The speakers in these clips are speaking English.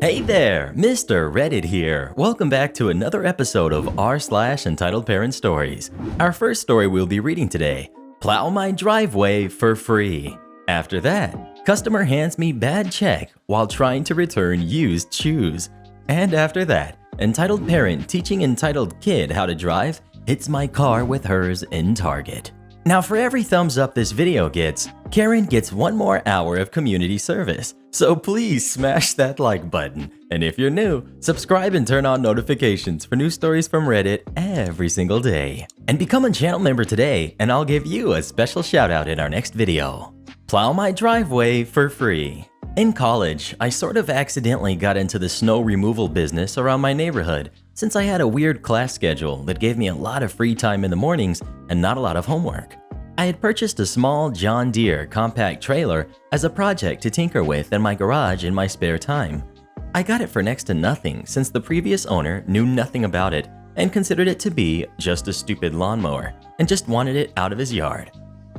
Hey there, Mr. Reddit here. Welcome back to another episode of r/Entitled Parent Stories. Our first story we'll be reading today, Plow My Driveway for Free. After that, customer hands me bad check while trying to return used shoes. And after that, entitled parent teaching entitled kid how to drive hits my car with hers in Target. Now for every thumbs up this video gets, Karen gets one more hour of community service. So please smash that like button. And if you're new, subscribe and turn on notifications for new stories from Reddit every single day. And become a channel member today and I'll give you a special shout out in our next video. Plow my driveway for free. In college, I sort of accidentally got into the snow removal business around my neighborhood since I had a weird class schedule that gave me a lot of free time in the mornings and not a lot of homework. I had purchased a small John Deere compact trailer as a project to tinker with in my garage in my spare time. I got it for next to nothing since the previous owner knew nothing about it and considered it to be just a stupid lawnmower and just wanted it out of his yard.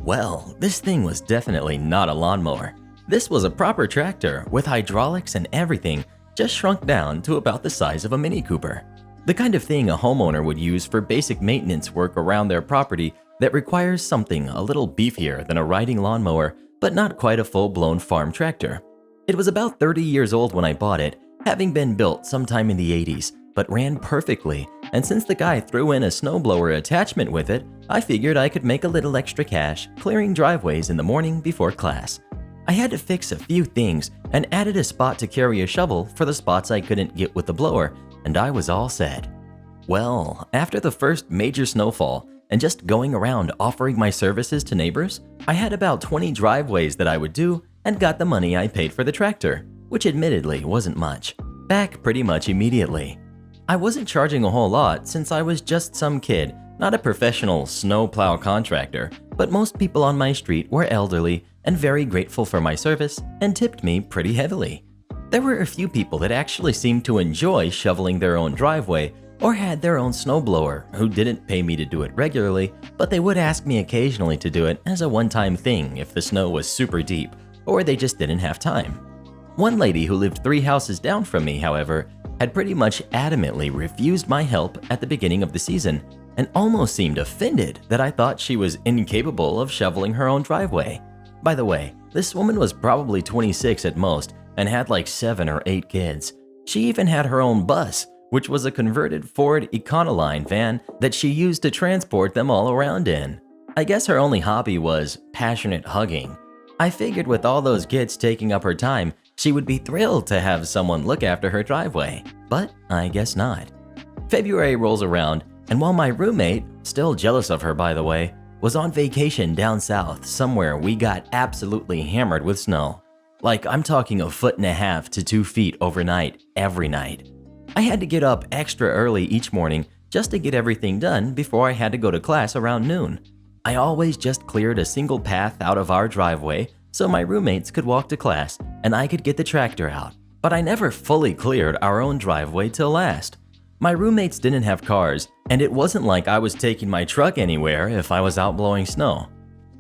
Well, this thing was definitely not a lawnmower. This was a proper tractor with hydraulics and everything, just shrunk down to about the size of a Mini Cooper. The kind of thing a homeowner would use for basic maintenance work around their property that requires something a little beefier than a riding lawnmower, but not quite a full-blown farm tractor. It was about 30 years old when I bought it, having been built sometime in the 80s, but ran perfectly, and since the guy threw in a snowblower attachment with it, I figured I could make a little extra cash clearing driveways in the morning before class. I had to fix a few things and added a spot to carry a shovel for the spots I couldn't get with the blower, and I was all set. Well, after the first major snowfall, and just going around offering my services to neighbors, I had about 20 driveways that I would do and got the money I paid for the tractor, which admittedly wasn't much, back pretty much immediately. I wasn't charging a whole lot since I was just some kid, not a professional snowplow contractor, but most people on my street were elderly and very grateful for my service and tipped me pretty heavily. There were a few people that actually seemed to enjoy shoveling their own driveway or had their own snowblower who didn't pay me to do it regularly, but they would ask me occasionally to do it as a one-time thing if the snow was super deep or they just didn't have time. One lady who lived 3 houses down from me, however, had pretty much adamantly refused my help at the beginning of the season and almost seemed offended that I thought she was incapable of shoveling her own driveway. By the way, this woman was probably 26 at most and had like 7 or 8 kids. She even had her own bus, which was a converted Ford Econoline van that she used to transport them all around in. I guess her only hobby was passionate hugging. I figured with all those kids taking up her time, she would be thrilled to have someone look after her driveway, but I guess not. February rolls around, and while my roommate, still jealous of her by the way, was on vacation down south somewhere we got absolutely hammered with snow. Like I'm talking 1.5 feet to 2 feet overnight, every night. I had to get up extra early each morning just to get everything done before I had to go to class around noon. I always just cleared a single path out of our driveway so my roommates could walk to class and I could get the tractor out, but I never fully cleared our own driveway till last. My roommates didn't have cars, and it wasn't like I was taking my truck anywhere if I was out blowing snow.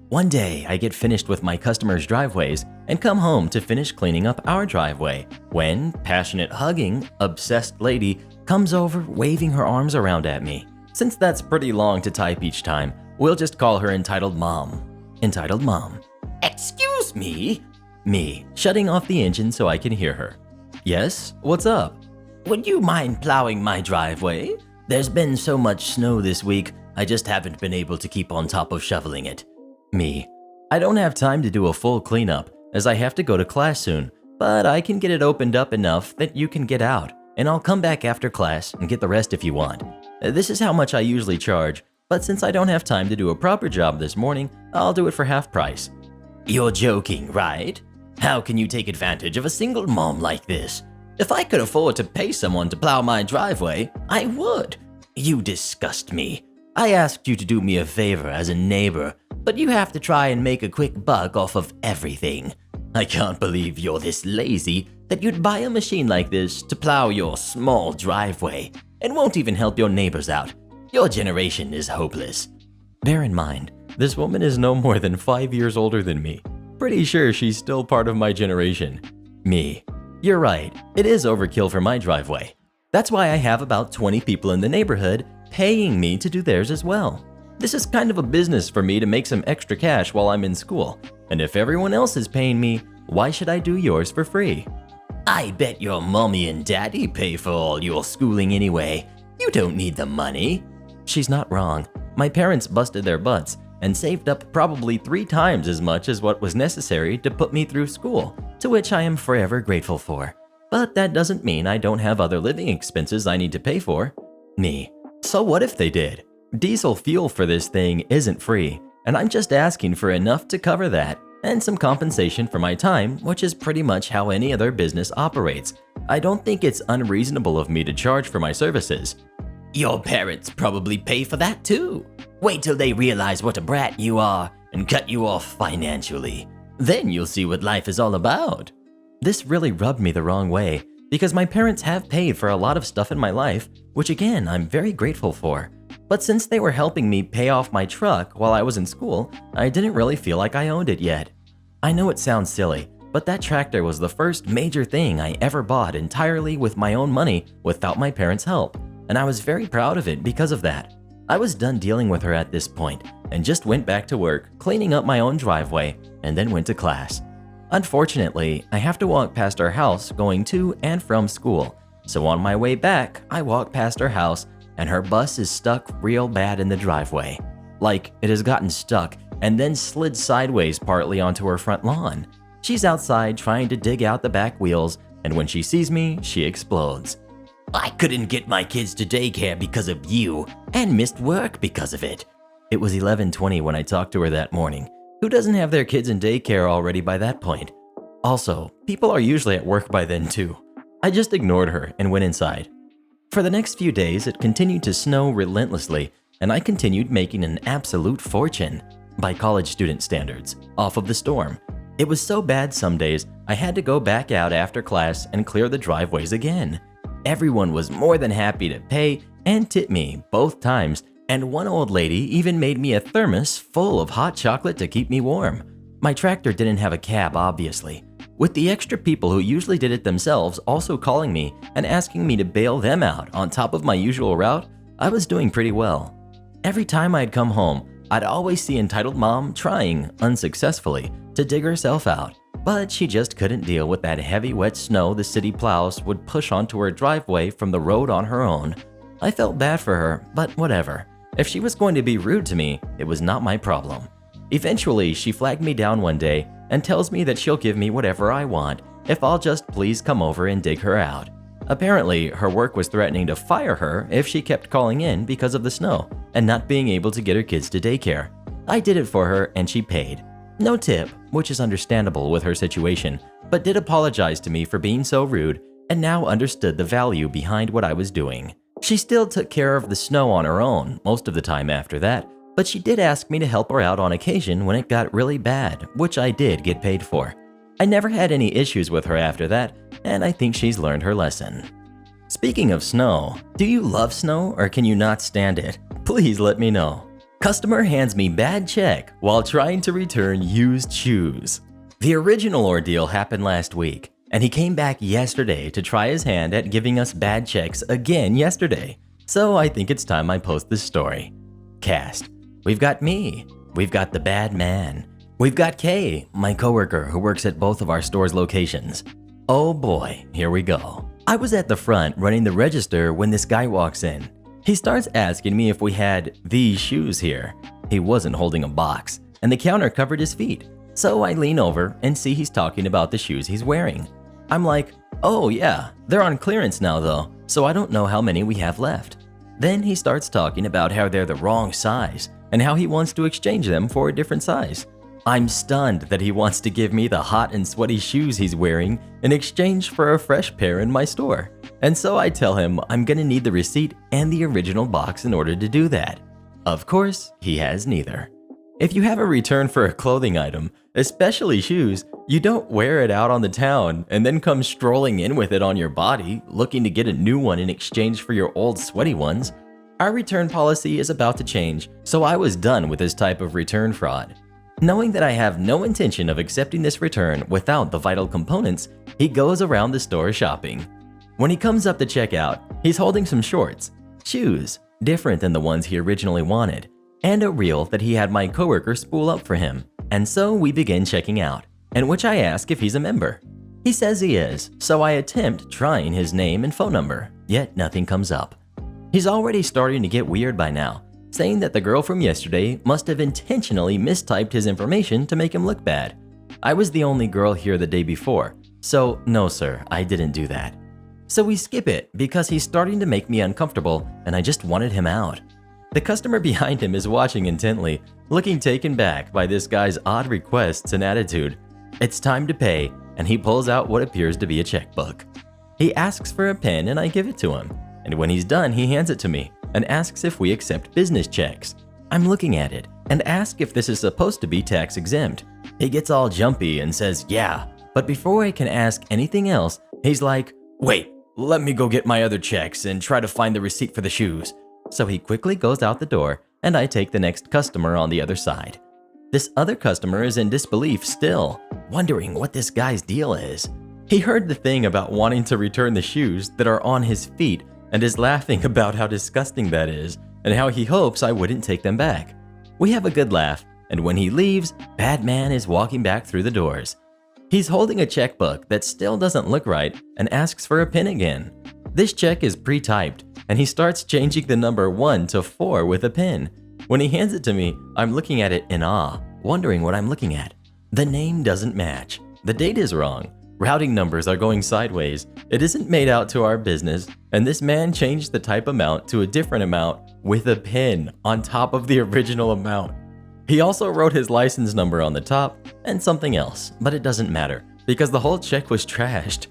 One day, I get finished with my customers' driveways and come home to finish cleaning up our driveway when passionate hugging, obsessed lady comes over waving her arms around at me. Since that's pretty long to type each time, we'll just call her Entitled Mom. Entitled Mom. Excuse me? Me, shutting off the engine so I can hear her. Yes, what's up? Would you mind plowing my driveway? There's been so much snow this week, I just haven't been able to keep on top of shoveling it. Me. I don't have time to do a full cleanup as I have to go to class soon, but I can get it opened up enough that you can get out, and I'll come back after class and get the rest if you want. This is how much I usually charge, but since I don't have time to do a proper job this morning, I'll do it for half price. You're joking, right? How can you take advantage of a single mom like this? If I could afford to pay someone to plow my driveway, I would. You disgust me. I asked you to do me a favor as a neighbor, but you have to try and make a quick buck off of everything. I can't believe you're this lazy that you'd buy a machine like this to plow your small driveway and won't even help your neighbors out. Your generation is hopeless. Bear in mind, this woman is no more than 5 years older than me. Pretty sure she's still part of my generation. Me. You're right, it is overkill for my driveway. That's why I have about 20 people in the neighborhood paying me to do theirs as well. This is kind of a business for me to make some extra cash while I'm in school, and if everyone else is paying me, why should I do yours for free? I bet your mommy and daddy pay for all your schooling anyway. You don't need the money. She's not wrong. My parents busted their butts and saved up probably 3 times as much as what was necessary to put me through school, to which I am forever grateful for. But that doesn't mean I don't have other living expenses I need to pay for. Me. So what if they did? Diesel fuel for this thing isn't free, and I'm just asking for enough to cover that, and some compensation for my time, which is pretty much how any other business operates. I don't think it's unreasonable of me to charge for my services. Your parents probably pay for that too. Wait till they realize what a brat you are and cut you off financially. Then you'll see what life is all about. This really rubbed me the wrong way, because my parents have paid for a lot of stuff in my life, which again, I'm very grateful for. But since they were helping me pay off my truck while I was in school, I didn't really feel like I owned it yet. I know it sounds silly, but that tractor was the first major thing I ever bought entirely with my own money without my parents' help, and I was very proud of it because of that. I was done dealing with her at this point and just went back to work, cleaning up my own driveway, and then went to class. Unfortunately, I have to walk past our house going to and from school, so on my way back, I walk past her house and her bus is stuck real bad in the driveway. Like, it has gotten stuck and then slid sideways partly onto her front lawn. She's outside trying to dig out the back wheels, and when she sees me, she explodes. I couldn't get my kids to daycare because of you, and missed work because of it. It was 11:20 when I talked to her that morning. Who doesn't have their kids in daycare already by that point? Also, people are usually at work by then too. I just ignored her and went inside. For the next few days, it continued to snow relentlessly, and I continued making an absolute fortune, by college student standards, off of the storm. It was so bad some days, I had to go back out after class and clear the driveways again. Everyone was more than happy to pay and tip me both times, and one old lady even made me a thermos full of hot chocolate to keep me warm. My tractor didn't have a cab, obviously. With the extra people who usually did it themselves also calling me and asking me to bail them out on top of my usual route, I was doing pretty well. Every time I'd come home, I'd always see entitled mom trying, unsuccessfully, to dig herself out, but she just couldn't deal with that heavy wet snow the city plows would push onto her driveway from the road on her own. I felt bad for her, but whatever. If she was going to be rude to me, it was not my problem. Eventually, she flagged me down one day and tells me that she'll give me whatever I want if I'll just please come over and dig her out. Apparently, her work was threatening to fire her if she kept calling in because of the snow and not being able to get her kids to daycare. I did it for her and she paid. No tip, which is understandable with her situation, but did apologize to me for being so rude and now understood the value behind what I was doing. She still took care of the snow on her own most of the time after that, but she did ask me to help her out on occasion when it got really bad, which I did get paid for. I never had any issues with her after that, and I think she's learned her lesson. Speaking of snow, do you love snow or can you not stand it? Please let me know. Customer hands me bad check while trying to return used shoes. The original ordeal happened last week, and he came back yesterday to try his hand at giving us bad checks again yesterday. So I think it's time I post this story. Cast. We've got me. We've got the bad man. We've got Kay, my coworker who works at both of our store's locations. Oh boy, here we go. I was at the front running the register when this guy walks in. He starts asking me if we had these shoes here. He wasn't holding a box, and the counter covered his feet. So I lean over and see he's talking about the shoes he's wearing. I'm like, oh yeah, they're on clearance now though, so I don't know how many we have left. Then he starts talking about how they're the wrong size and how he wants to exchange them for a different size. I'm stunned that he wants to give me the hot and sweaty shoes he's wearing in exchange for a fresh pair in my store. And so I tell him I'm gonna need the receipt and the original box in order to do that. Of course, he has neither. If you have a return for a clothing item, especially shoes, you don't wear it out on the town and then come strolling in with it on your body, looking to get a new one in exchange for your old sweaty ones. Our return policy is about to change, so I was done with this type of return fraud. Knowing that I have no intention of accepting this return without the vital components, he goes around the store shopping. When he comes up to check out, he's holding some shorts, shoes, different than the ones he originally wanted, and a reel that he had my coworker spool up for him. And so we begin checking out, in which I ask if he's a member. He says he is, so I attempt trying his name and phone number, yet nothing comes up. He's already starting to get weird by now, saying that the girl from yesterday must have intentionally mistyped his information to make him look bad. I was the only girl here the day before, so no sir, I didn't do that. So we skip it because he's starting to make me uncomfortable and I just wanted him out. The customer behind him is watching intently, looking taken back by this guy's odd requests and attitude. It's time to pay, and he pulls out what appears to be a checkbook. He asks for a pen and I give it to him, and when he's done he hands it to me and asks if we accept business checks. I'm looking at it and ask if this is supposed to be tax exempt. He gets all jumpy and says yeah, but before I can ask anything else, he's like, "Wait, let me go get my other checks and try to find the receipt for the shoes." So he quickly goes out the door and I take the next customer on the other side. This other customer is in disbelief still, wondering what this guy's deal is. He heard the thing about wanting to return the shoes that are on his feet and is laughing about how disgusting that is and how he hopes I wouldn't take them back. We have a good laugh, and when he leaves, Bad Man is walking back through the doors. He's holding a checkbook that still doesn't look right and asks for a pin again. This check is pre-typed, and he starts changing the number 1 to 4 with a pen. When he hands it to me, I'm looking at it in awe, wondering what I'm looking at. The name doesn't match. The date is wrong. Routing numbers are going sideways. It isn't made out to our business, and this man changed the type amount to a different amount with a pen on top of the original amount. He also wrote his license number on the top and something else, but it doesn't matter because the whole check was trashed.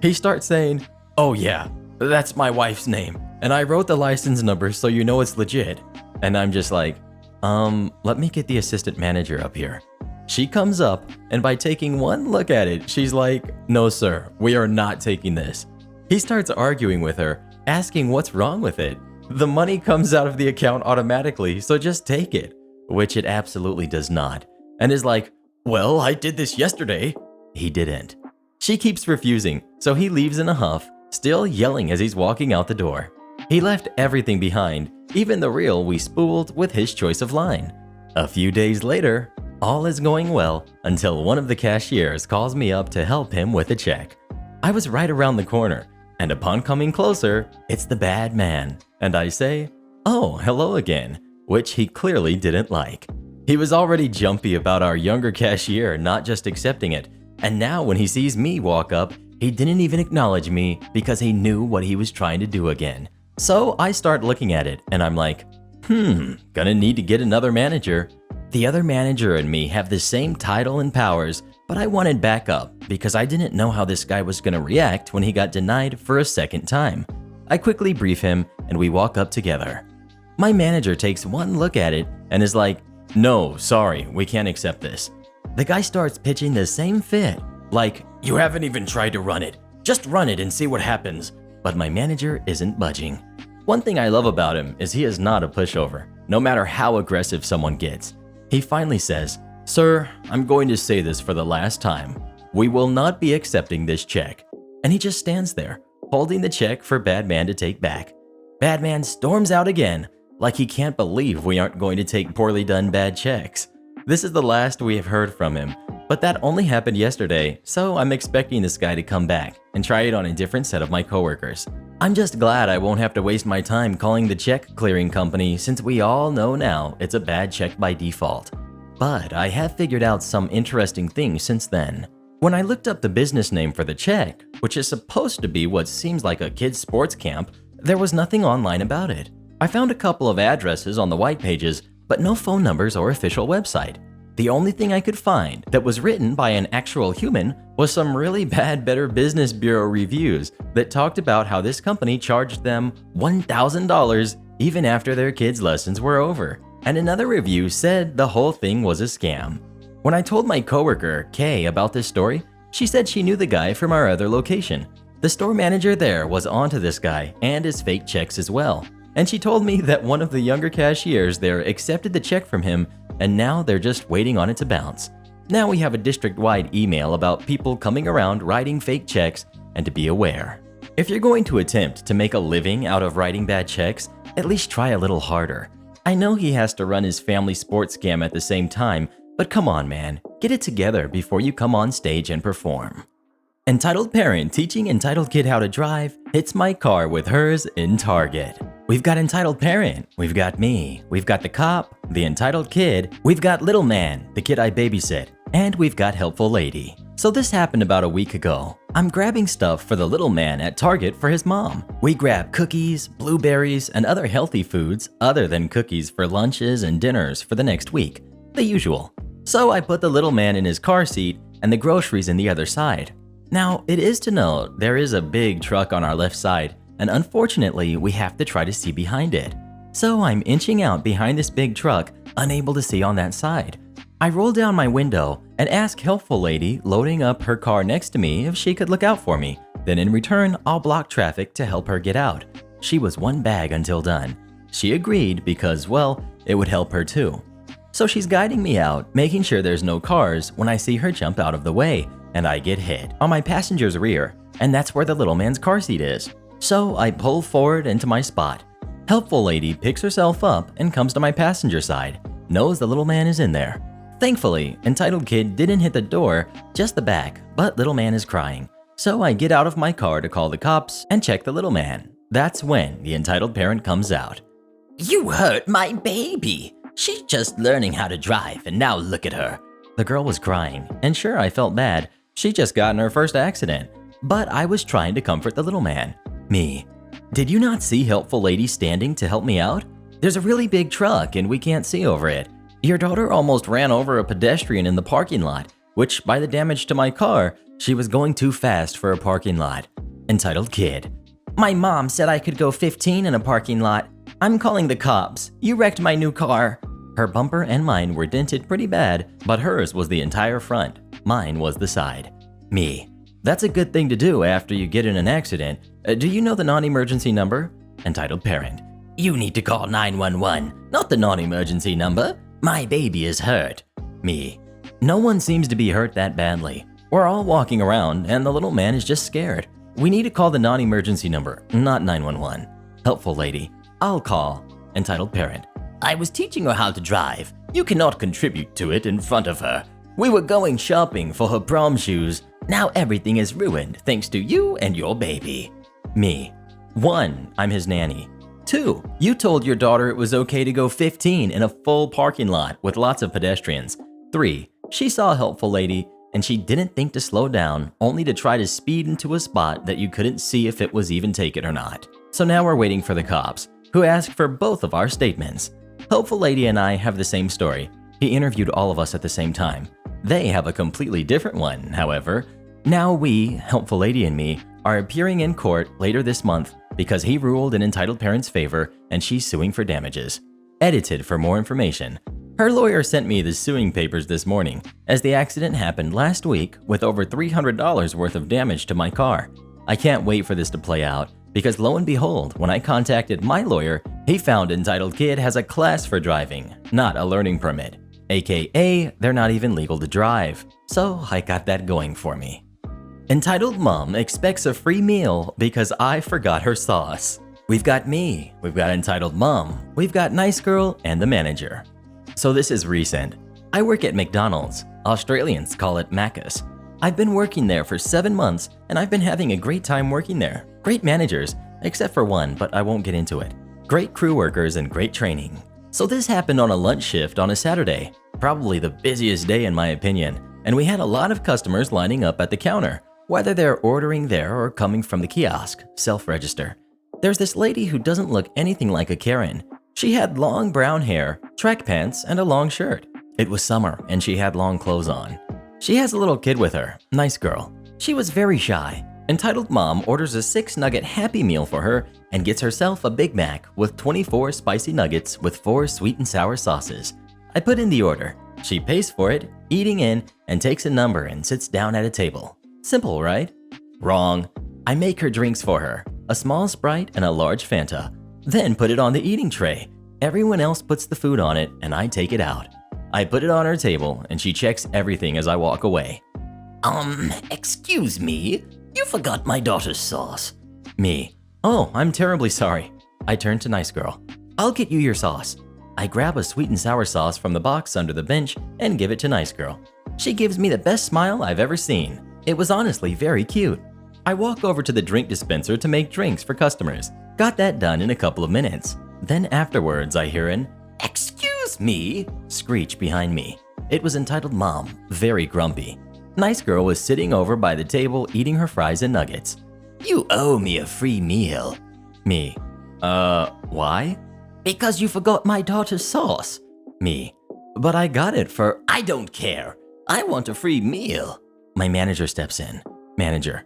He starts saying, "Oh yeah, that's my wife's name, and I wrote the license number so you know it's legit." And I'm just like, let me get the assistant manager up here. She comes up, and by taking one look at it, she's like, "No sir, we are not taking this." He starts arguing with her, asking what's wrong with it. The money comes out of the account automatically, so just take it, which it absolutely does not, and is like, "Well, I did this yesterday." He didn't. She keeps refusing, so he leaves in a huff, still yelling as he's walking out the door. He left everything behind, even the reel we spooled with his choice of line. A few days later, all is going well until one of the cashiers calls me up to help him with a check. I was right around the corner, and upon coming closer, it's the Bad Man, and I say, "Oh, hello again," which he clearly didn't like. He was already jumpy about our younger cashier not just accepting it, and now when he sees me walk up, he didn't even acknowledge me because he knew what he was trying to do again. So I start looking at it, and I'm like, gonna need to get another manager. The other manager and me have the same title and powers, but I wanted backup because I didn't know how this guy was gonna react when he got denied for a second time. I quickly brief him, and we walk up together. My manager takes one look at it and is like, "No, sorry, we can't accept this." The guy starts pitching the same fit, like, "You haven't even tried to run it. Just run it and see what happens." But my manager isn't budging. One thing I love about him is he is not a pushover, no matter how aggressive someone gets. He finally says, "Sir, I'm going to say this for the last time. We will not be accepting this check." And he just stands there, holding the check for Bad Man to take back. Bad Man storms out again, like he can't believe we aren't going to take poorly done bad checks. This is the last we have heard from him, but that only happened yesterday, so I'm expecting this guy to come back and try it on a different set of my coworkers. I'm just glad I won't have to waste my time calling the check clearing company since we all know now it's a bad check by default. But I have figured out some interesting things since then. When I looked up the business name for the check, which is supposed to be what seems like a kid's sports camp, there was nothing online about it. I found a couple of addresses on the white pages, but no phone numbers or official website. The only thing I could find that was written by an actual human was some really bad Better Business Bureau reviews that talked about how this company charged them $1,000 even after their kids' lessons were over. And another review said the whole thing was a scam. When I told my coworker, Kay, about this story, she said she knew the guy from our other location. The store manager there was onto this guy and his fake checks as well. And she told me that one of the younger cashiers there accepted the check from him and now they're just waiting on it to bounce. Now we have a district-wide email about people coming around writing fake checks and to be aware. If you're going to attempt to make a living out of writing bad checks, at least try a little harder. I know he has to run his family sports scam at the same time, but come on man, get it together before you come on stage and perform. Entitled parent teaching entitled kid how to drive hits my car with hers in Target. We've got entitled parent, we've got me, we've got the cop, the entitled kid, we've got little man, the kid I babysit, and we've got helpful lady. So this happened about a week ago. I'm grabbing stuff for the little man at Target for his mom. We grab cookies, blueberries, and other healthy foods other than cookies for lunches and dinners for the next week, the usual. So I put the little man in his car seat and the groceries in the other side. Now, it is to note there is a big truck on our left side, and unfortunately, we have to try to see behind it. So I'm inching out behind this big truck, unable to see on that side. I roll down my window and ask helpful lady loading up her car next to me if she could look out for me. Then in return, I'll block traffic to help her get out. She was one bag until done. She agreed because, well, it would help her too. So she's guiding me out, making sure there's no cars when I see her jump out of the way, and I get hit on my passenger's rear, and that's where the little man's car seat is. So I pull forward into my spot. Helpful lady picks herself up and comes to my passenger side, knows the little man is in there. Thankfully, entitled kid didn't hit the door, just the back, but little man is crying. So I get out of my car to call the cops and check the little man. That's when the entitled parent comes out. You hurt my baby. She's just learning how to drive and now look at her. The girl was crying, and sure, I felt bad. She just got in her first accident. But I was trying to comfort the little man. Me. Did you not see helpful lady standing to help me out? There's a really big truck and we can't see over it. Your daughter almost ran over a pedestrian in the parking lot, which by the damage to my car, she was going too fast for a parking lot. Entitled kid. My mom said I could go 15 in a parking lot. I'm calling the cops. You wrecked my new car. Her bumper and mine were dented pretty bad, but hers was the entire front. Mine was the side. Me. That's a good thing to do after you get in an accident. Do you know the non-emergency number? Entitled parent. You need to call 911, not the non-emergency number. My baby is hurt. Me. No one seems to be hurt that badly. We're all walking around and the little man is just scared. We need to call the non-emergency number, not 911. Helpful lady. I'll call. Entitled parent. I was teaching her how to drive. You cannot contribute to it in front of her. We were going shopping for her prom shoes. Now everything is ruined thanks to you and your baby. Me. 1. I'm his nanny. 2. You told your daughter it was okay to go 15 in a full parking lot with lots of pedestrians. 3. She saw a helpful lady and she didn't think to slow down, only to try to speed into a spot that you couldn't see if it was even taken or not. So now we're waiting for the cops, who asked for both of our statements. Helpful lady and I have the same story. He interviewed all of us at the same time. They have a completely different one, however. Now we, helpful lady and me, are appearing in court later this month because he ruled in entitled parent's favor and she's suing for damages. Edited for more information. Her lawyer sent me the suing papers this morning as the accident happened last week with over $300 worth of damage to my car. I can't wait for this to play out because lo and behold, when I contacted my lawyer, he found entitled kid has a class for driving, not a learning permit. AKA, they're not even legal to drive. So I got that going for me. Entitled mom expects a free meal because I forgot her sauce. We've got me, we've got entitled mom, we've got nice girl, and the manager. So this is recent. I work at McDonald's. Australians call it Macca's. I've been working there for 7 months and I've been having a great time working there. Great managers, except for one, but I won't get into it. Great crew workers and great training. So this happened on a lunch shift on a Saturday, probably the busiest day in my opinion, and we had a lot of customers lining up at the counter, whether they're ordering there or coming from the kiosk, self-register. There's this lady who doesn't look anything like a Karen. She had long brown hair, track pants, and a long shirt. It was summer and she had long clothes on. She has a little kid with her, nice girl. She was very shy. Entitled mom orders a 6-nugget Happy Meal for her and gets herself a Big Mac with 24 spicy nuggets with 4 sweet and sour sauces. I put in the order. She pays for it, eating in, and takes a number and sits down at a table. Simple, right? Wrong. I make her drinks for her, a small Sprite and a large Fanta, then put it on the eating tray. Everyone else puts the food on it and I take it out. I put it on her table and she checks everything as I walk away. Excuse me, you forgot my daughter's sauce. Me. Oh, I'm terribly sorry. I turn to nice girl. I'll get you your sauce. I grab a sweet and sour sauce from the box under the bench and give it to nice girl. She gives me the best smile I've ever seen. It was honestly very cute. I walk over to the drink dispenser to make drinks for customers. Got that done in a couple of minutes. Then afterwards I hear an Excuse me? screech behind me. It was entitled Mom, very grumpy. Nice girl was sitting over by the table eating her fries and nuggets. You owe me a free meal. Me. Why? Because you forgot my daughter's sauce. Me. But I got it for… I don't care. I want a free meal. My manager steps in. Manager.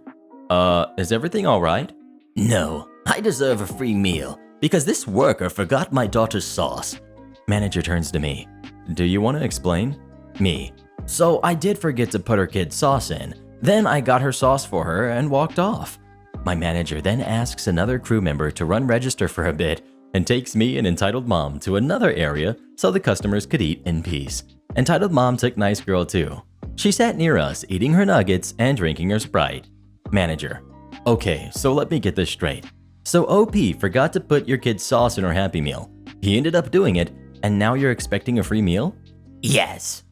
Is everything all right? No, I deserve a free meal because this worker forgot my daughter's sauce. Manager turns to me. Do you want to explain? Me. So I did forget to put her kid's sauce in. Then I got her sauce for her and walked off. My manager then asks another crew member to run register for a bit and takes me and Entitled Mom to another area so the customers could eat in peace. Entitled Mom took nice girl too. She sat near us eating her nuggets and drinking her Sprite. Manager. Okay, so let me get this straight. So OP forgot to put your kid's sauce in her Happy Meal. He ended up doing it, and now you're expecting a free meal? Yes.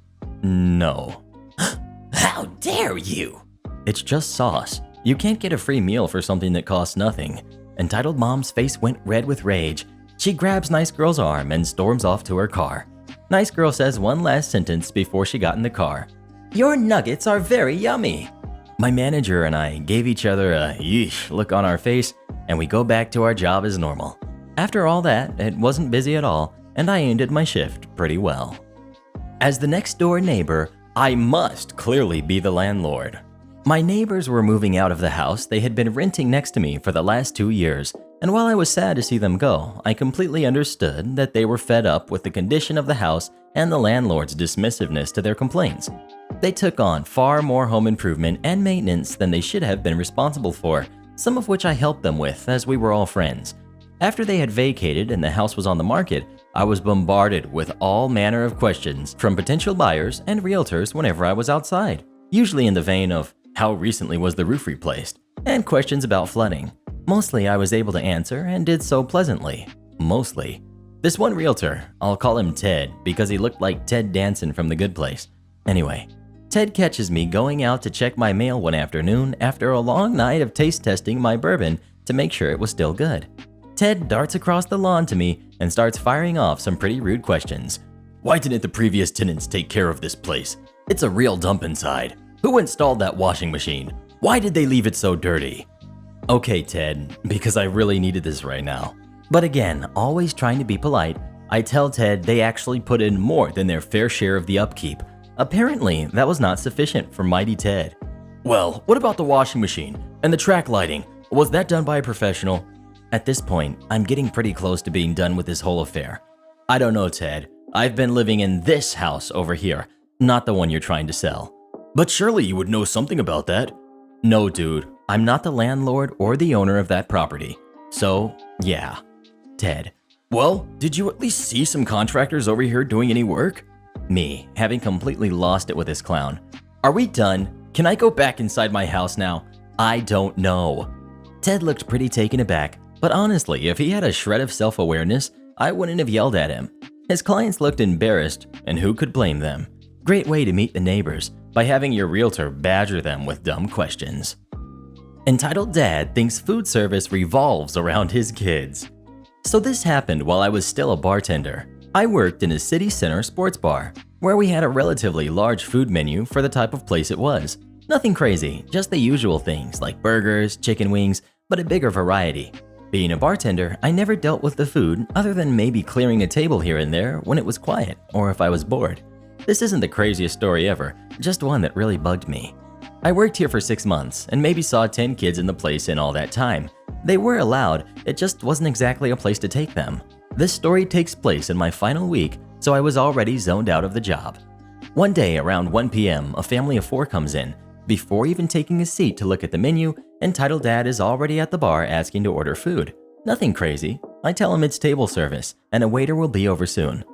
No. How dare you? It's just sauce. You can't get a free meal for something that costs nothing. Entitled Mom's face went red with rage. She grabs Nice Girl's arm and storms off to her car. Nice Girl says one last sentence before she got in the car. Your nuggets are very yummy. My manager and I gave each other a yeesh look on our face, and we go back to our job as normal. After all that, it wasn't busy at all, and I ended my shift pretty well. As the next door neighbor, I must clearly be the landlord. My neighbors were moving out of the house they had been renting next to me for the last 2 years, and while I was sad to see them go, I completely understood that they were fed up with the condition of the house and the landlord's dismissiveness to their complaints. They took on far more home improvement and maintenance than they should have been responsible for, some of which I helped them with as we were all friends. After they had vacated and the house was on the market, I was bombarded with all manner of questions from potential buyers and realtors whenever I was outside, usually in the vein of, how recently was the roof replaced? And questions about flooding. Mostly I was able to answer and did so pleasantly. Mostly. This one realtor, I'll call him Ted because he looked like Ted Danson from The Good Place. Anyway, Ted catches me going out to check my mail one afternoon after a long night of taste testing my bourbon to make sure it was still good. Ted darts across the lawn to me and starts firing off some pretty rude questions. Why didn't the previous tenants take care of this place? It's a real dump inside. Who installed that washing machine? Why did they leave it so dirty? Okay, Ted, because I really needed this right now. But again, always trying to be polite, I tell Ted they actually put in more than their fair share of the upkeep. Apparently, that was not sufficient for mighty Ted. Well, what about the washing machine and the track lighting? Was that done by a professional? At this point, I'm getting pretty close to being done with this whole affair. I don't know, Ted. I've been living in this house over here, not the one you're trying to sell. But surely you would know something about that. No, dude. I'm not the landlord or the owner of that property. So, yeah. Ted. Well, did you at least see some contractors over here doing any work? Me, having completely lost it with this clown. Are we done? Can I go back inside my house now? I don't know. Ted looked pretty taken aback, but honestly, if he had a shred of self-awareness, I wouldn't have yelled at him. His clients looked embarrassed, and who could blame them? Great way to meet the neighbors, by having your realtor badger them with dumb questions. Entitled Dad thinks food service revolves around his kids. So this happened while I was still a bartender. I worked in a city center sports bar, where we had a relatively large food menu for the type of place it was. Nothing crazy, just the usual things like burgers, chicken wings, but a bigger variety. Being a bartender, I never dealt with the food other than maybe clearing a table here and there when it was quiet or if I was bored. This isn't the craziest story ever, just one that really bugged me. I worked here for 6 months and maybe saw 10 kids in the place in all that time. They were allowed, it just wasn't exactly a place to take them. This story takes place in my final week, so I was already zoned out of the job. One day around 1 p.m., a family of 4 comes in. Before even taking a seat to look at the menu, Entitled Dad is already at the bar asking to order food. Nothing crazy. I tell him it's table service, and a waiter will be over soon.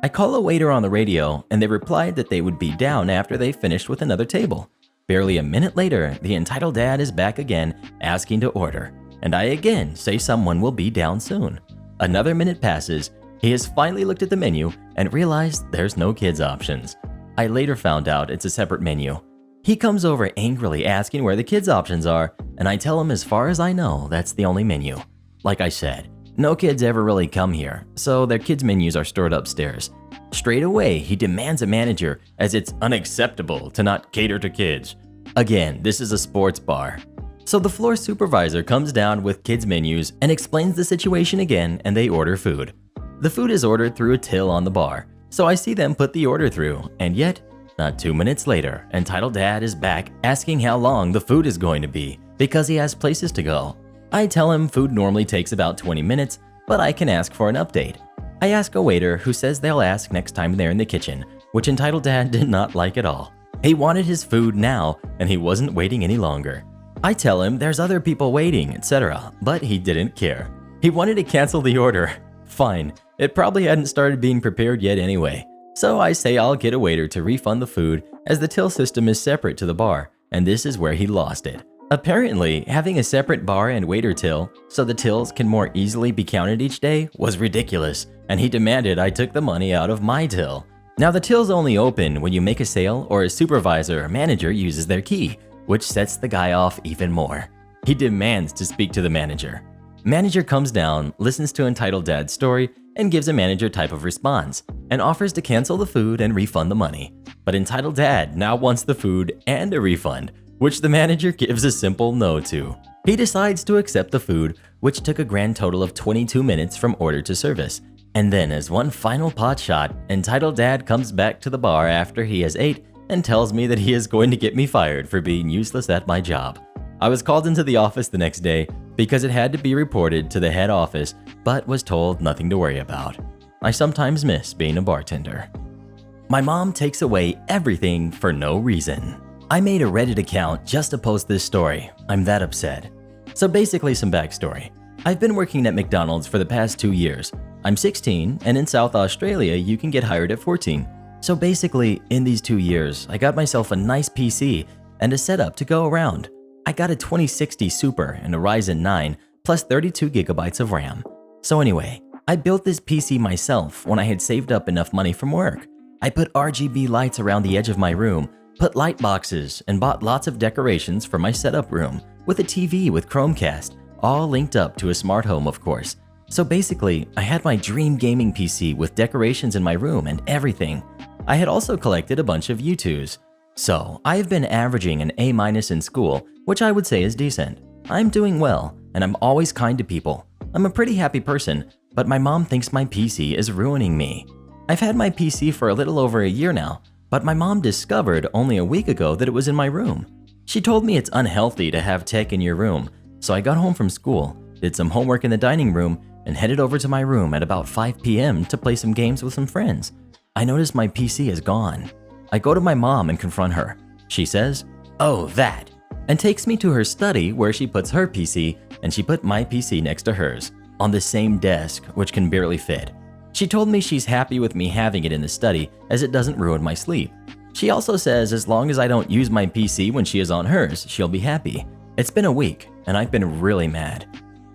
I call a waiter on the radio and they replied that they would be down after they finished with another table. Barely a minute later, the entitled dad is back again asking to order, and I again say someone will be down soon. Another minute passes, he has finally looked at the menu and realized there's no kids options. I later found out it's a separate menu. He comes over angrily asking where the kids options are, and I tell him as far as I know, that's the only menu. Like I said, no kids ever really come here, so their kids' menus are stored upstairs. Straight away, he demands a manager as it's unacceptable to not cater to kids. Again, this is a sports bar. So the floor supervisor comes down with kids' menus and explains the situation again, and they order food. The food is ordered through a till on the bar, so I see them put the order through, and yet, not 2 minutes later, entitled dad is back asking how long the food is going to be because he has places to go. I tell him food normally takes about 20 minutes, but I can ask for an update. I ask a waiter who says they'll ask next time they're in the kitchen, which entitled dad did not like at all. He wanted his food now and he wasn't waiting any longer. I tell him there's other people waiting, etc., but he didn't care. He wanted to cancel the order. Fine, it probably hadn't started being prepared yet anyway. So I say I'll get a waiter to refund the food as the till system is separate to the bar, and this is where he lost it. Apparently, having a separate bar and waiter till so the tills can more easily be counted each day was ridiculous, and he demanded I took the money out of my till. Now the tills only open when you make a sale or a supervisor or manager uses their key, which sets the guy off even more. He demands to speak to the manager. Manager comes down, listens to entitled dad's story, and gives a manager type of response, and offers to cancel the food and refund the money. But entitled dad now wants the food and a refund, which the manager gives a simple no to. He decides to accept the food, which took a grand total of 22 minutes from order to service. And then as one final pot shot, entitled dad comes back to the bar after he has ate and tells me that he is going to get me fired for being useless at my job. I was called into the office the next day because it had to be reported to the head office, but was told nothing to worry about. I sometimes miss being a bartender. My mom takes away everything for no reason. I made a Reddit account just to post this story. I'm that upset. So basically some backstory. I've been working at McDonald's for the past 2 years. I'm 16, and in South Australia, you can get hired at 14. So basically, in these 2 years, I got myself a nice PC and a setup to go around. I got a 2060 Super and a Ryzen 9 plus 32 gigabytes of RAM. So anyway, I built this PC myself when I had saved up enough money from work. I put RGB lights around the edge of my room, put light boxes, and bought lots of decorations for my setup room, with a TV with Chromecast, all linked up to a smart home of course. So basically, I had my dream gaming PC with decorations in my room and everything. I had also collected a bunch of U2s. So, I've been averaging an A- in school, which I would say is decent. I'm doing well, and I'm always kind to people. I'm a pretty happy person, but my mom thinks my PC is ruining me. I've had my PC for a little over a year now, but my mom discovered only a week ago that it was in my room. She told me it's unhealthy to have tech in your room, so I got home from school, did some homework in the dining room, and headed over to my room at about 5 p.m. to play some games with some friends. I noticed my PC is gone. I go to my mom and confront her. She says, "Oh, that," and takes me to her study where she puts her PC, and she put my PC next to hers, on the same desk, which can barely fit. She told me she's happy with me having it in the study as it doesn't ruin my sleep. She also says as long as I don't use my PC when she is on hers, she'll be happy. It's been a week, and I've been really mad.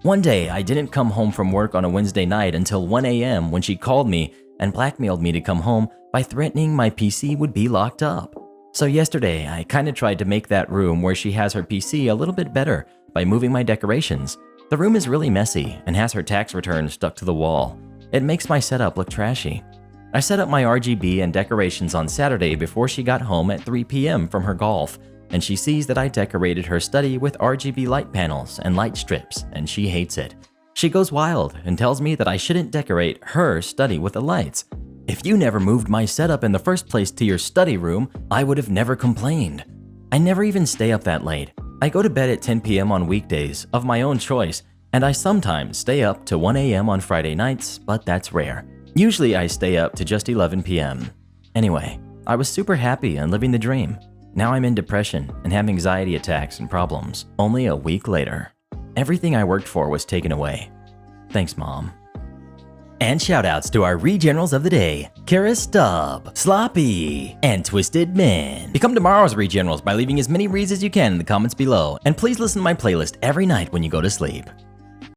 One day, I didn't come home from work on a Wednesday night until 1 a.m. when she called me and blackmailed me to come home by threatening my PC would be locked up. So yesterday, I kinda tried to make that room where she has her PC a little bit better by moving my decorations. The room is really messy and has her tax return stuck to the wall. It makes my setup look trashy. I set up my RGB and decorations on Saturday before she got home at 3 p.m. from her golf, and she sees that I decorated her study with RGB light panels and light strips, and she hates it. She goes wild and tells me that I shouldn't decorate her study with the lights. If you never moved my setup in the first place to your study room, I would have never complained. I never even stay up that late. I go to bed at 10 p.m. on weekdays of my own choice, and I sometimes stay up to 1 a.m. on Friday nights, but that's rare. Usually I stay up to just 11 p.m. Anyway, I was super happy and living the dream. Now I'm in depression and have anxiety attacks and problems, only a week later. Everything I worked for was taken away. Thanks, Mom. And shoutouts to our regenerals of the day, Kara Stubb, Sloppy, and Twisted Man. Become tomorrow's regenerals by leaving as many reads as you can in the comments below, and please listen to my playlist every night when you go to sleep.